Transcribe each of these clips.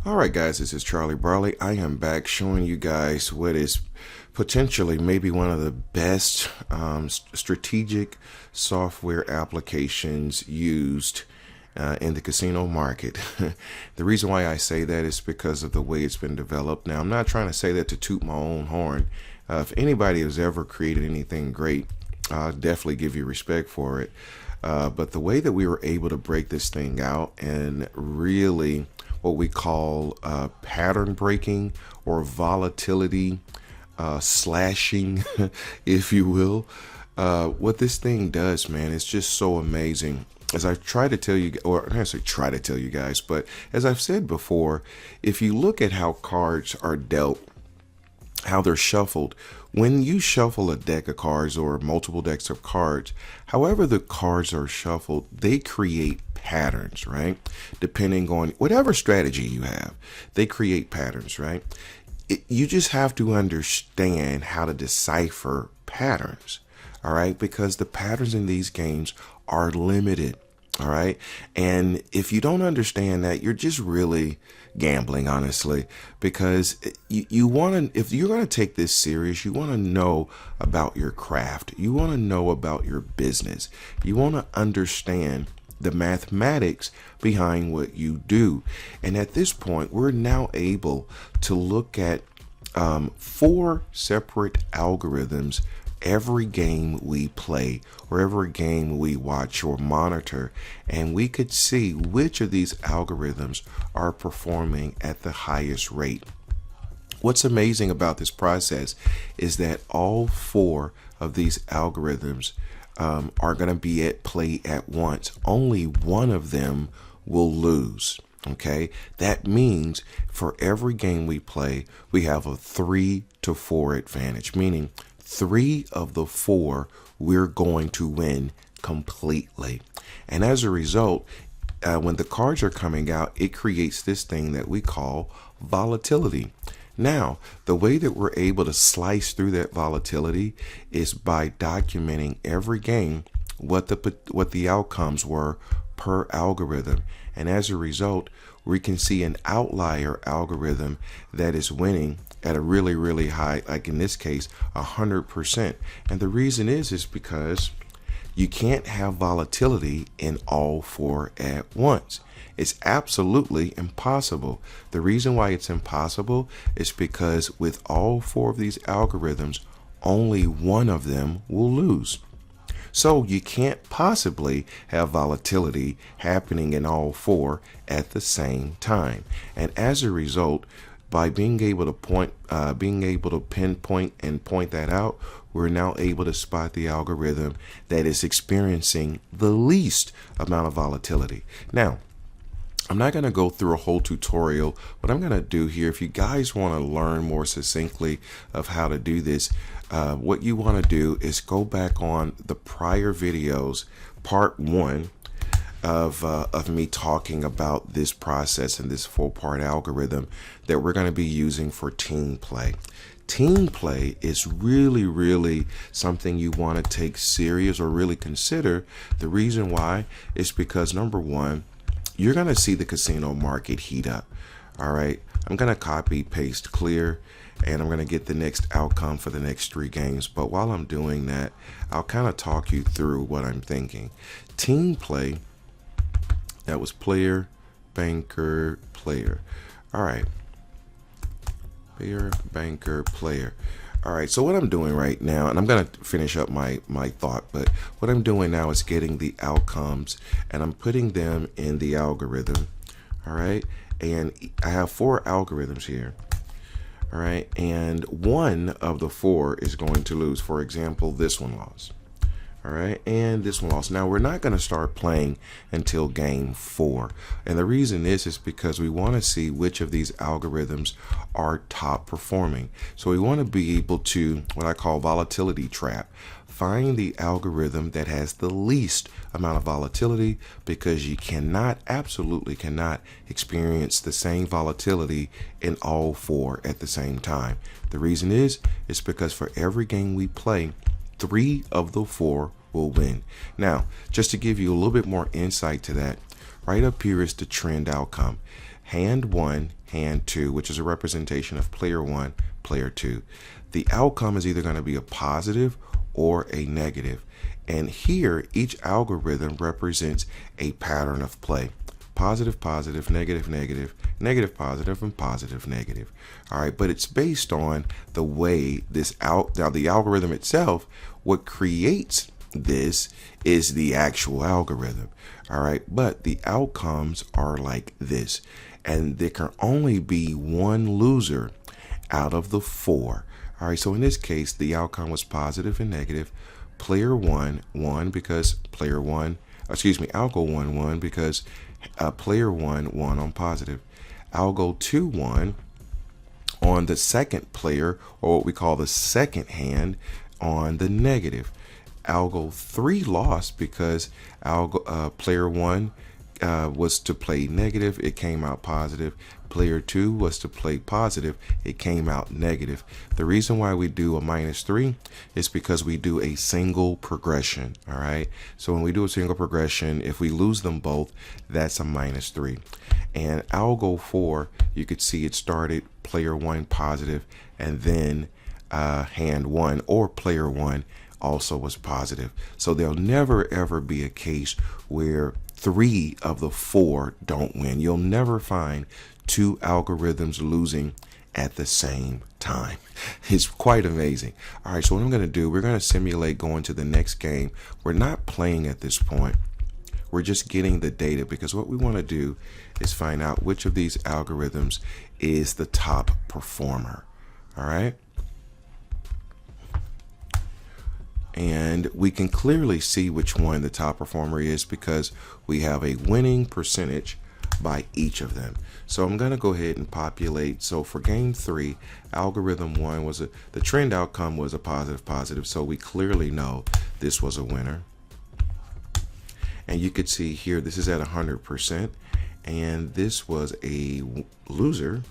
Alright guys, this is Charlie Barley. I am back showing you guys what is potentially maybe one of the best strategic software applications used in the casino market. The reason why I say that is because of the way it's been developed. Now, I'm not trying to say that to toot my own horn. If anybody has ever created anything great, I'll definitely give you respect for it. But the way that we were able to break this thing out and really what we call pattern breaking or volatility slashing, if you will. What this thing does, man, it's just so amazing. As I try to tell you, or I say try to tell you guys, but as I've said before, if you look at how cards are dealt, how they're shuffled, when you shuffle a deck of cards or multiple decks of cards, however the cards are shuffled, they create patterns, right? Depending on whatever strategy you have, they create patterns, right? You just have to understand how to decipher patterns, all right? Because the patterns in these games are limited. All right. And if you don't understand that, you're just really gambling, honestly, because you want to, if you're going to take this serious, you want to know about your craft. You want to know about your business. You want to understand the mathematics behind what you do. And at this point, we're now able to look at 4 separate algorithms every game we play or every game we watch or monitor, and we could see which of these algorithms are performing at the highest rate. What's amazing about this process is that all 4 of these algorithms are going to be at play at once. Only one of them will lose. Okay, that means for every game we play, we have a 3 to 4 advantage, meaning 3 of the 4 we're going to win completely. And as a result, when the cards are coming out, it creates this thing that we call volatility. Now, the way that we're able to slice through that volatility is by documenting every game what the outcomes were per algorithm. And as a result, we can see an outlier algorithm that is winning at a really, really high, like in this case, 100%. And the reason is because you can't have volatility in all 4 at once. It's absolutely impossible. The reason why it's impossible is because with all 4 of these algorithms, only one of them will lose. So you can't possibly have volatility happening in all 4 at the same time. And as a result, by being able to pinpoint and point that out, we're now able to spot the algorithm that is experiencing the least amount of volatility. Now, I'm not going to go through a whole tutorial. What I'm going to do here, if you guys want to learn more succinctly of how to do this, what you want to do is go back on the prior videos, part 1 of me talking about this process and this 4-part algorithm that we're going to be using for team play. Team play is really, really something you want to take serious or really consider. The reason why is because, number one, you're going to see the casino market heat up. All right, I'm going to copy, paste, clear, and I'm going to get the next outcome for the next 3 games. But while I'm doing that, I'll kind of talk you through what I'm thinking. Team play, that was player, banker, player. All right, player, banker, player. All right, so what I'm doing right now, and I'm going to finish up my thought, but what I'm doing now is getting the outcomes, and I'm putting them in the algorithm. All right, and I have 4 algorithms here. All right, and one of the 4 is going to lose. For example, this one lost. All right, and this one lost. Now, we're not going to start playing until game 4. And the reason is because we want to see which of these algorithms are top performing. So we want to be able to, what I call volatility trap, find the algorithm that has the least amount of volatility, because you cannot, absolutely cannot experience the same volatility in all 4 at the same time. The reason is because for every game we play, 3 of the 4 will win. Now, just to give you a little bit more insight to that, right up here is the trend outcome. hand 1, hand 2, which is a representation of player 1, player 2. The outcome is either going to be a positive or a negative. And here, each algorithm represents a pattern of play. Positive, positive, negative, negative, negative, positive, and positive, negative. All right, but it's based on the way now the algorithm itself, what creates this is the actual algorithm. All right, but the outcomes are like this, and there can only be one loser out of the 4. All right, so in this case, the outcome was positive and negative. Player 1 won because player 1, algo 1 won because player 1 won on positive. Algo 2 won on the second player, or what we call the second hand, on the negative. Algo 3 lost because player 1 was to play negative, it came out positive. Player 2 was to play positive, it came out negative. The reason why we do a -3 is because we do a single progression. All right, so when we do a single progression, if we lose them both, that's a -3. And algo 4, you could see it started player 1 positive, and then hand 1 or player 1 also was positive. So there'll never ever be a case where 3 of the 4 don't win. You'll never find 2 algorithms losing at the same time. It's quite amazing. All right, so what I'm going to do, we're going to simulate going to the next game. We're not playing at this point. We're just getting the data, because what we want to do is find out which of these algorithms is the top performer. All right. And we can clearly see which one the top performer is because we have a winning percentage by each of them. So I'm going to go ahead and populate. So for game 3, algorithm 1 was the trend outcome was a positive. So we clearly know this was a winner. And you could see here, this is at 100%. And this was a loser.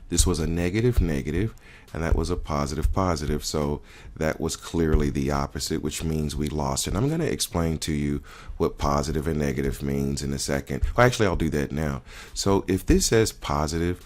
This was a negative, and that was a positive. So that was clearly the opposite, which means we lost. And I'm going to explain to you what positive and negative means in a second. Well, actually, I'll do that now. So if this says positive,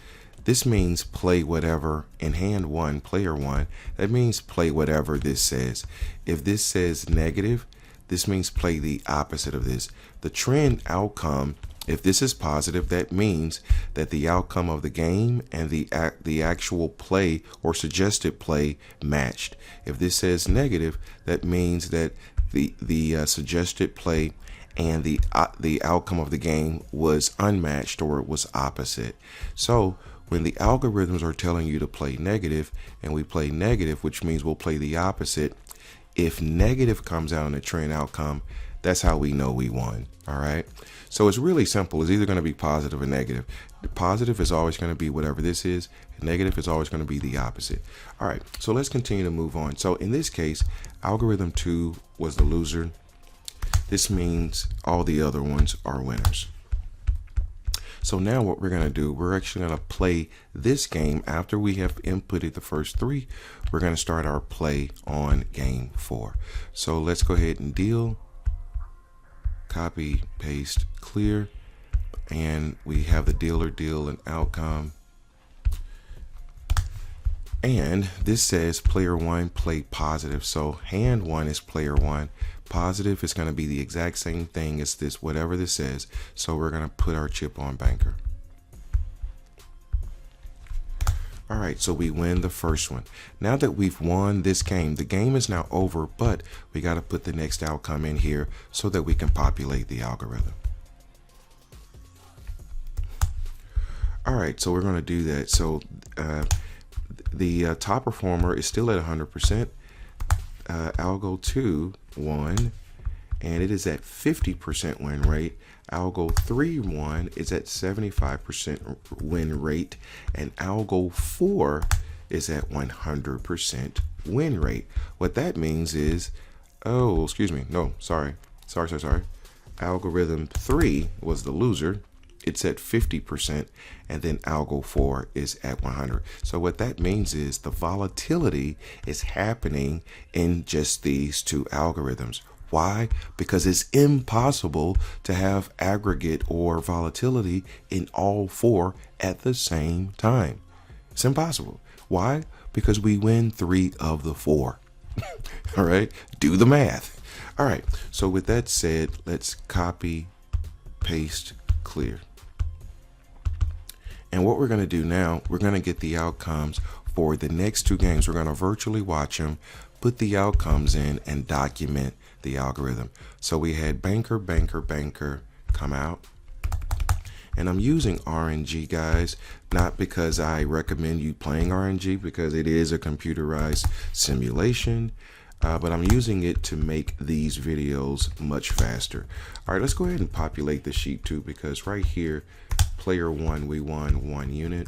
this means play whatever in hand 1, player 1. That means play whatever this says. If this says negative, this means play the opposite of this. The trend outcome, if this is positive, that means that the outcome of the game and the actual play or suggested play matched. If this says negative, that means that the suggested play and the outcome of the game was unmatched, or it was opposite. So when the algorithms are telling you to play negative and we play negative, which means we'll play the opposite, if negative comes out in the trend outcome, that's how we know we won. All right. So it's really simple. It's either going to be positive or negative. The positive is always going to be whatever this is. And negative is always going to be the opposite. All right. So let's continue to move on. So in this case, algorithm 2 was the loser. This means all the other ones are winners. So now what we're going to do, we're actually going to play this game after we have inputted the first 3. We're going to start our play on game 4. So let's go ahead and deal. Copy, paste, clear, and we have the dealer deal and outcome. And this says player 1 play positive. So hand 1 is player 1. Positive is going to be the exact same thing as this, whatever this says. So we're going to put our chip on banker. All right, so we win the first one. Now that we've won this game, the game is now over, but we got to put the next outcome in here so that we can populate the algorithm. All right, so we're going to do that. So the top performer is still at 100%. Algo 2 won, and it is at 50% win rate. Algo 3 won is at 75% win rate, and Algo 4 is at 100% win rate. What that means is, sorry. Algorithm 3 was the loser. It's at 50%, and then Algo 4 is at 100. So what that means is the volatility is happening in just these 2 algorithms. Why? Because it's impossible to have aggregate or volatility in all four at the same time. It's impossible. Why? Because we win 3 of the 4. All right, do the math. All right, so with that said, let's copy, paste, clear. And what we're going to do now, we're going to get the outcomes for the next 2 games. We're going to virtually watch them, put the outcomes in, and document the algorithm. So we had banker, banker, banker come out. And I'm using RNG, guys, not because I recommend you playing RNG, because it is a computerized simulation, but I'm using it to make these videos much faster. All right, let's go ahead and populate the sheet too, because right here, player 1, we won 1 unit,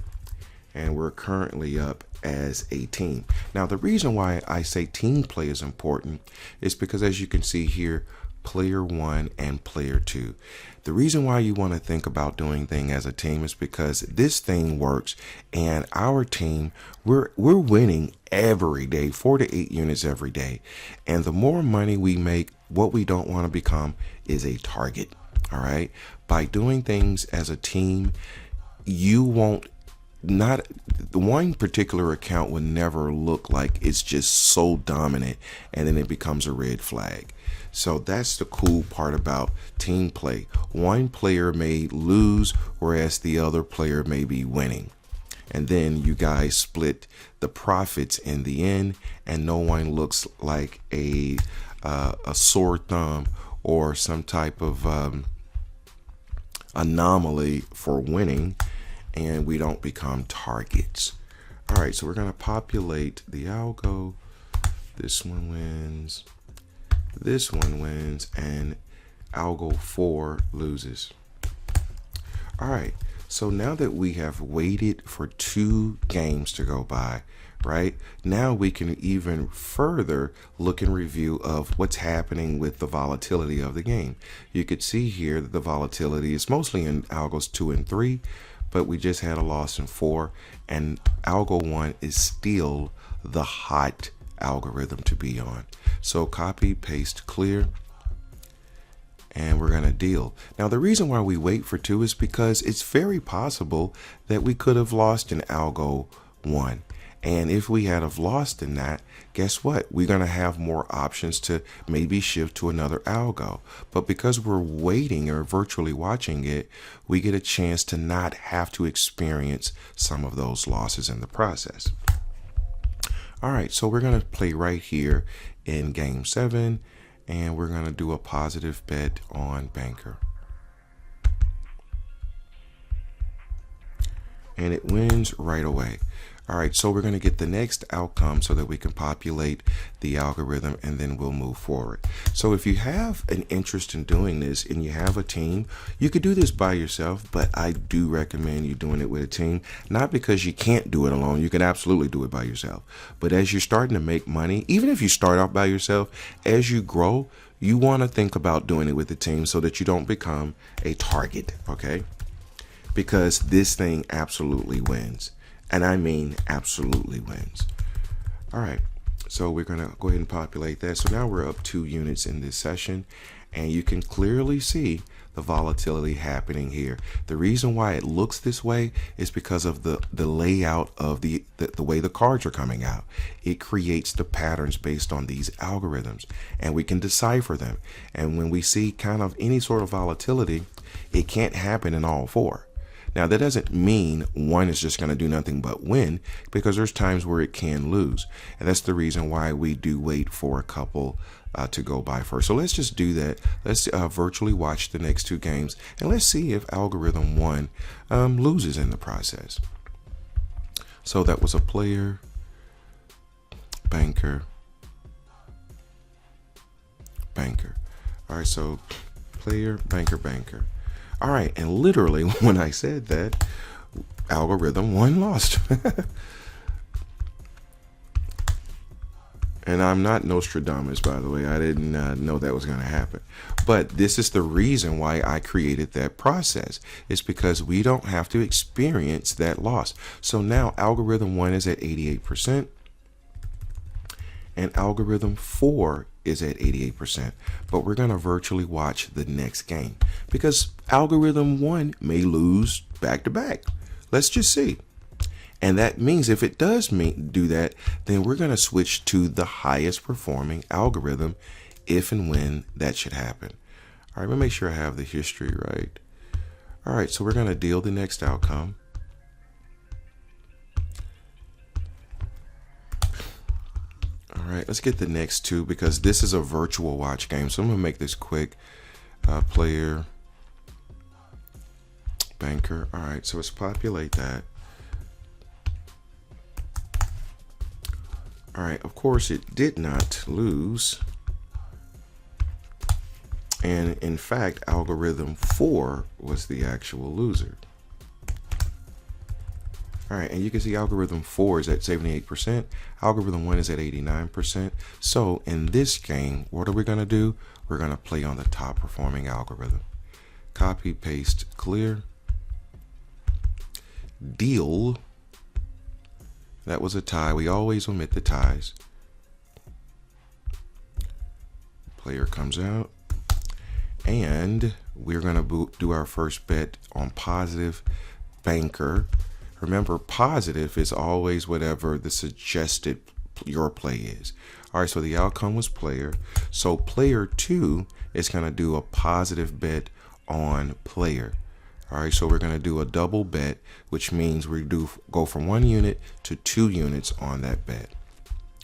and we're currently up as a team. Now, the reason why I say team play is important is because, as you can see here, player 1 and player 2. The reason why you want to think about doing things as a team is because this thing works, and our team, we're winning every day, 4 to 8 units every day. And the more money we make, what we don't want to become is a target. All right. By doing things as a team, you won't, not the one particular account will never look like it's just so dominant and then it becomes a red flag. So that's the cool part about team play. One player may lose, whereas the other player may be winning. And then you guys split the profits in the end, and no one looks like a sore thumb or some type of anomaly for winning, and we don't become targets. All right, so we're going to populate the algo. This one wins. This one wins, and algo 4 loses. All right, so now that we have waited for 2 games to go by, right, now we can even further look and review of what's happening with the volatility of the game. You could see here that the volatility is mostly in algos 2 and 3, but we just had a loss in 4, and algo 1 is still the hot algorithm to be on. So copy, paste, clear, and we're going to deal. Now, the reason why we wait for 2 is because it's very possible that we could have lost in algo 1. And if we had have lost in that, guess what? We're going to have more options to maybe shift to another algo. But because we're waiting or virtually watching it, we get a chance to not have to experience some of those losses in the process. All right, so we're going to play right here in game 7, and we're going to do a positive bet on banker. And it wins right away. All right, so we're going to get the next outcome so that we can populate the algorithm, and then we'll move forward. So if you have an interest in doing this and you have a team, you could do this by yourself, but I do recommend you doing it with a team, not because you can't do it alone. You can absolutely do it by yourself. But as you're starting to make money, even if you start out by yourself, as you grow, you want to think about doing it with a team so that you don't become a target, okay? Because this thing absolutely wins. And I mean absolutely wins. All right, so we're going to go ahead and populate that. So now we're up 2 units in this session, and you can clearly see the volatility happening here. The reason why it looks this way is because of the layout of the way the cards are coming out. It creates the patterns based on these algorithms, and we can decipher them. And when we see kind of any sort of volatility, it can't happen in all 4. Now, that doesn't mean one is just going to do nothing but win, because there's times where it can lose. And that's the reason why we do wait for a couple to go by first. So let's just do that. Let's virtually watch the next 2 games, and let's see if algorithm 1 loses in the process. So that was a player, banker, banker. All right, so player, banker, banker. All right, and literally when I said that, algorithm 1 lost. And I'm not Nostradamus, by the way. I didn't know that was going to happen. But this is the reason why I created that process. It's because we don't have to experience that loss. So now algorithm 1 is at 88%. And algorithm 4 is at 88%. But we're going to virtually watch the next game because algorithm 1 may lose back to back. Let's just see. And that means if it does do that, then we're going to switch to the highest performing algorithm if and when that should happen. All right, let me make sure I have the history right. All right, so we're going to deal the next outcome. All right, let's get the next two because this is a virtual watch game. So I'm going to make this quick. Player, banker. All right, so let's populate that. All right, of course, it did not lose. And in fact, algorithm 4 was the actual loser. All right, and you can see algorithm 4 is at 78%. Algorithm 1 is at 89%. So in this game, what are we going to do? We're going to play on the top performing algorithm. Copy, paste, clear. Deal. That was a tie. We always omit the ties. Player comes out. And we're going to do our first bet on positive banker. Remember, positive is always whatever the suggested your play is. All right, so the outcome was player. So player 2 is going to do a positive bet on player. All right, so we're going to do a double bet, which means we go from 1 unit to 2 units on that bet,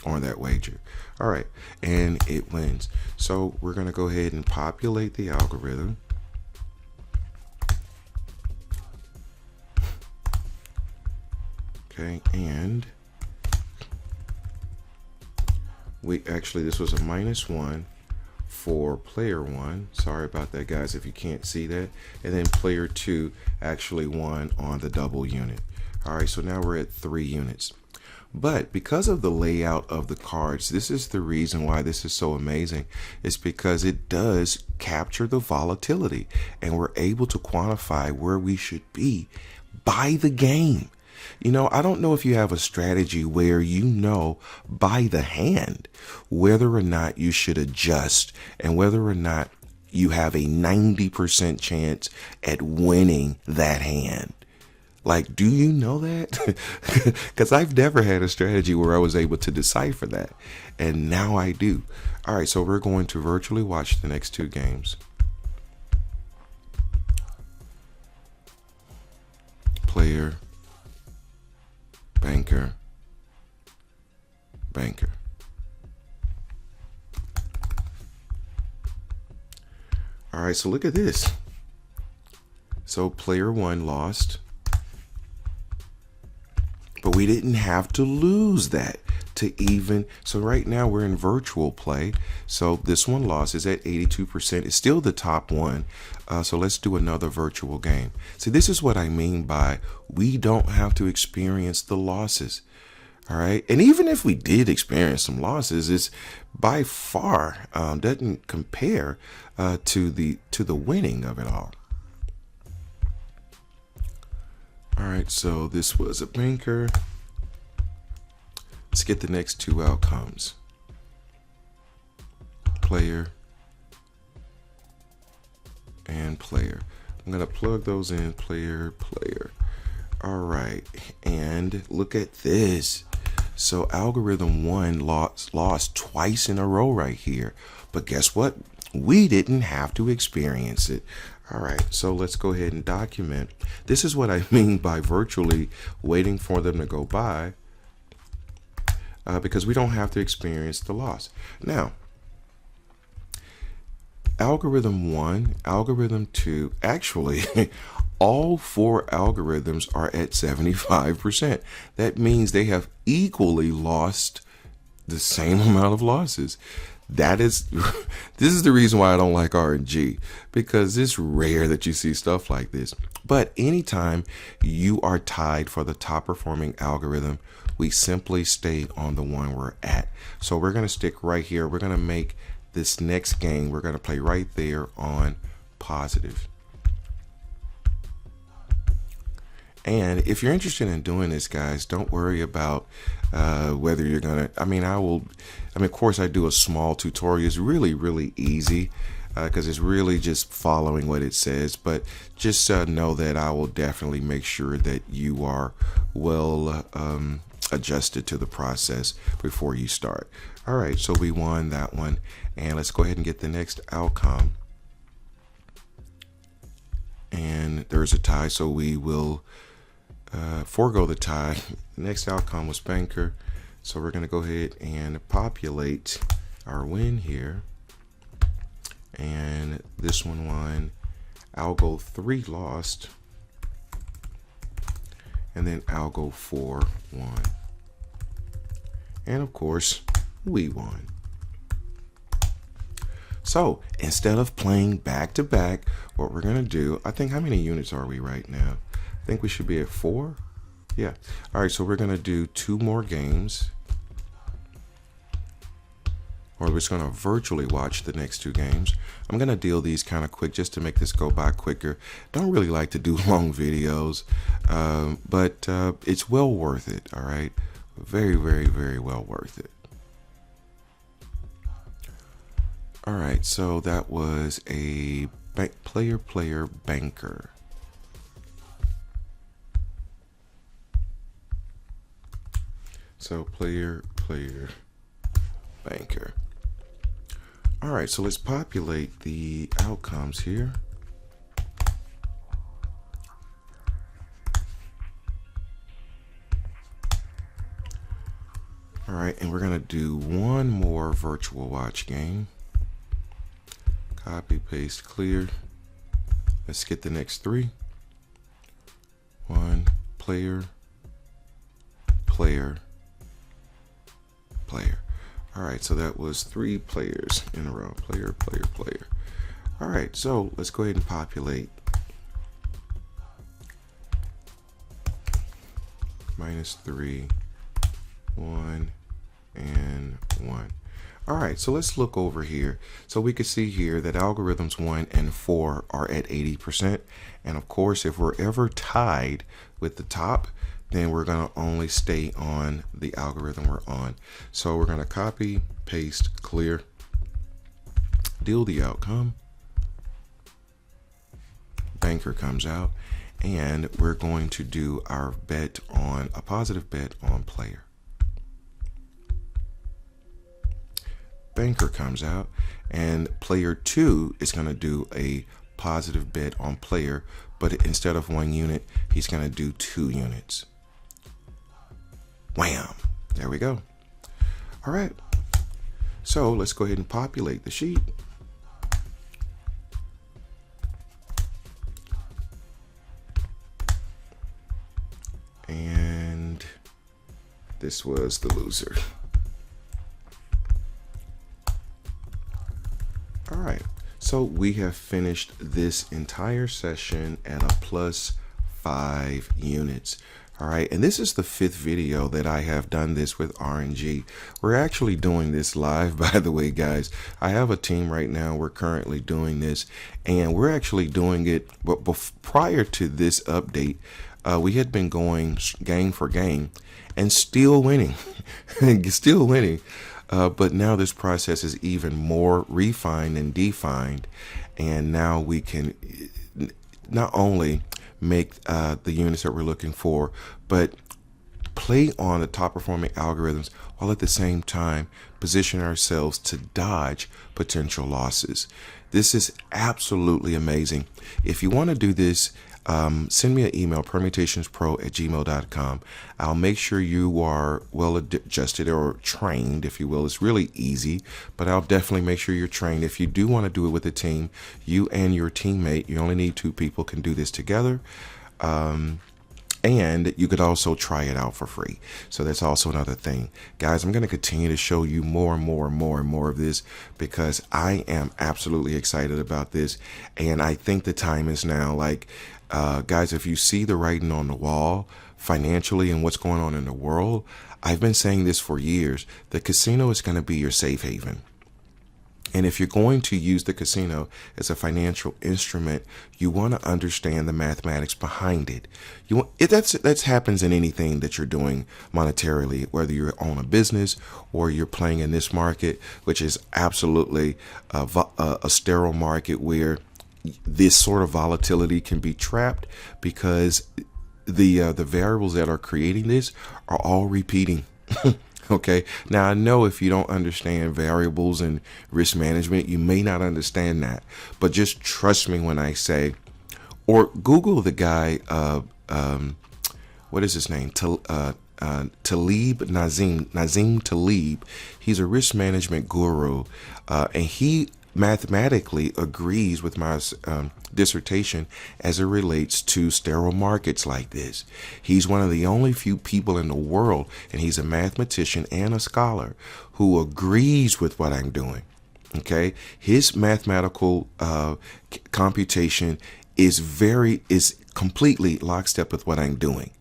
on that wager. All right, and it wins. So we're going to go ahead and populate the algorithm. Okay, and we actually, this was a -1 for player 1. Sorry about that, guys, if you can't see that. And then player 2 actually won on the double unit. All right, so now we're at 3 units. But because of the layout of the cards, this is the reason why this is so amazing. It's because it does capture the volatility and we're able to quantify where we should be by the game. You know, I don't know if you have a strategy where you know by the hand whether or not you should adjust and whether or not you have a 90% chance at winning that hand. Like, do you know that? Because I've never had a strategy where I was able to decipher that. And now I do. All right, so we're going to virtually watch the next 2 games. Player, banker, banker. All right, so look at this. So player 1 lost. But we didn't have to lose that to even. So right now we're in virtual play. So this one loss is at 82%. It's still the top one. So let's do another virtual game. See, this is what I mean by we don't have to experience the losses. All right. And even if we did experience some losses, it's by far doesn't compare to the winning of it all. All right, so this was a banker. Let's get the next 2 outcomes. Player and player. I'm gonna plug those in, player, player. All right, and look at this. So algorithm 1 lost twice in a row right here. But guess what? We didn't have to experience it. All right, so let's go ahead and document. This is what I mean by virtually waiting for them to go by because we don't have to experience the loss. Now, algorithm 1, algorithm 2, actually, all 4 algorithms are at 75%. That means they have equally lost the same amount of losses. This is the reason why I don't like RNG, because it's rare that you see stuff like this. But anytime you are tied for the top performing algorithm, we simply stay on the one we're at. So we're going to stick right here. We're going to make this next game, we're going to play right there on positive. And if you're interested in doing this, guys, don't worry about whether you're gonna. Of course, I do a small tutorial. It's really, really easy because it's really just following what it says. But just know that I will definitely make sure that you are well adjusted to the process before you start. All right, so we won that one, and let's go ahead and get the next outcome. And there's a tie, so we will forego the tie. Next outcome was banker, so we're going to go ahead and populate our win here. And this one won. Algo 3 lost, and then Algo 4 won. And of course, we won. So instead of playing back to back, what we're going to do, I think, how many units are we right now? I think we should be at 4. Yeah. All right. So we're going to do 2 more games. Or we're just going to virtually watch the next 2 games. I'm going to deal these kind of quick just to make this go by quicker. Don't really like to do long videos, but it's well worth it. All right. Very, very, very well worth it. All right. So that was a player banker. So player banker. All right, so let's populate the outcomes here. All right, and we're gonna do one more virtual watch game. Copy, paste, clear. Let's get the next 3. 1, player. All right, so that was 3 players in a row. Player. All right, so let's go ahead and populate. -3, 1, and 1. All right, so let's look over here. So we can see here that algorithms 1 and 4 are at 80%. And of course, if we're ever tied with the top, then we're going to only stay on the algorithm we're on. So we're going to copy, paste, clear, deal the outcome. Banker comes out, and we're going to do our bet on a positive bet on player. Banker comes out, and player 2 is going to do a positive bet on player, but instead of 1 unit, he's going to do 2 units. Wham! There we go. All right. So let's go ahead and populate the sheet. And this was the loser. All right. So we have finished this entire session at a +5 units. All right, and this is the 5th video that I have done this with RNG. We're actually doing this live, by the way, guys. I have a team right now. We're currently doing this, and we're actually doing it. But prior to this update, we had been going game for game and still winning, still winning. But now this process is even more refined and defined, and now we can not only make the units that we're looking for, but play on the top performing algorithms while at the same time position ourselves to dodge potential losses. This is absolutely amazing. If you want to do this, send me an email, permutationspro@gmail.com. I'll make sure you are well adjusted or trained, if you will. It's really easy, but I'll definitely make sure you're trained. If you do want to do it with a team, you and your teammate, you only need 2 people, can do this together. And you could also try it out for free. So that's also another thing. Guys, I'm going to continue to show you more and more of this because I am absolutely excited about this. And I think the time is now. Like, guys, if you see the writing on the wall financially and what's going on in the world, I've been saying this for years. The casino is going to be your safe haven. And if you're going to use the casino as a financial instrument, you want to understand the mathematics behind it. That happens in anything that you're doing monetarily, whether you're on a business or you're playing in this market, which is absolutely a sterile market where this sort of volatility can be trapped because the variables that are creating this are all repeating. Okay. Now I know if you don't understand variables and risk management, you may not understand that, but just trust me when I say, or Google the guy, what is his name? Talib Nazim Talib. He's a risk management guru, and he mathematically agrees with my dissertation as it relates to sterile markets like this. He's one of the only few people in the world, and he's a mathematician and a scholar, who agrees with what I'm doing. Okay, his mathematical computation is completely lockstep with what I'm doing.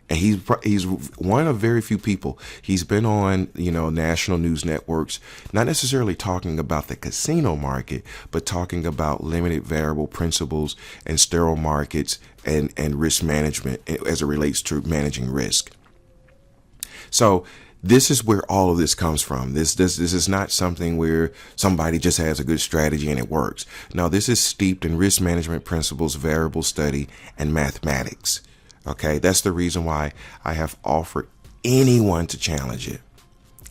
And he's one of very few people. He's been on, national news networks, not necessarily talking about the casino market, but talking about limited variable principles and sterile markets and risk management as it relates to managing risk. So this is where all of this comes from. This is not something where somebody just has a good strategy and it works. No, this is steeped in risk management principles, variable study, and mathematics. Okay, that's the reason why I have offered anyone to challenge it.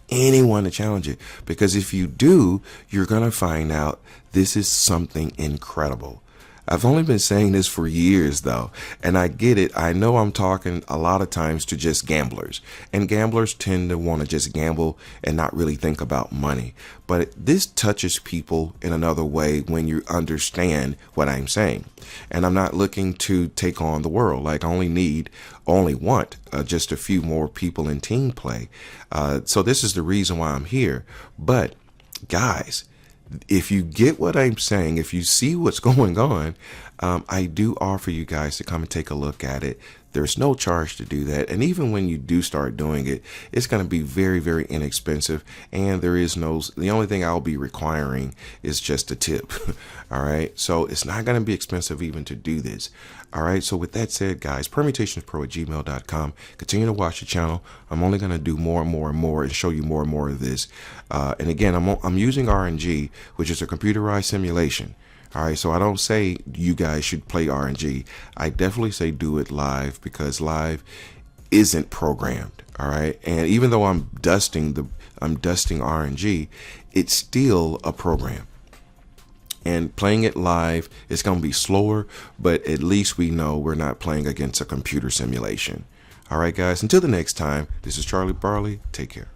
Anyone to challenge it. Because if you do, you're going to find out this is something incredible. I've only been saying this for years, though, and I get it. I know I'm talking a lot of times to just gamblers, and gamblers tend to want to just gamble and not really think about money. But this touches people in another way when you understand what I'm saying. And I'm not looking to take on the world. Like, I only want just a few more people in team play. So this is the reason why I'm here. But guys, if you get what I'm saying, if you see what's going on, I do offer you guys to come and take a look at it. There's no charge to do that. And even when you do start doing it, it's going to be very, very inexpensive. And the only thing I'll be requiring is just a tip. All right. So it's not going to be expensive even to do this. All right. So with that said, guys, permutationspro@gmail.com. Continue to watch the channel. I'm only going to do more and more and more and show you more and more of this. And again, I'm using RNG, which is a computerized simulation. All right, so I don't say you guys should play RNG. I definitely say do it live, because live isn't programmed. All right, and even though I'm dusting RNG, it's still a program. And playing it live is going to be slower, but at least we know we're not playing against a computer simulation. All right, guys, until the next time, this is Charlie Barley. Take care.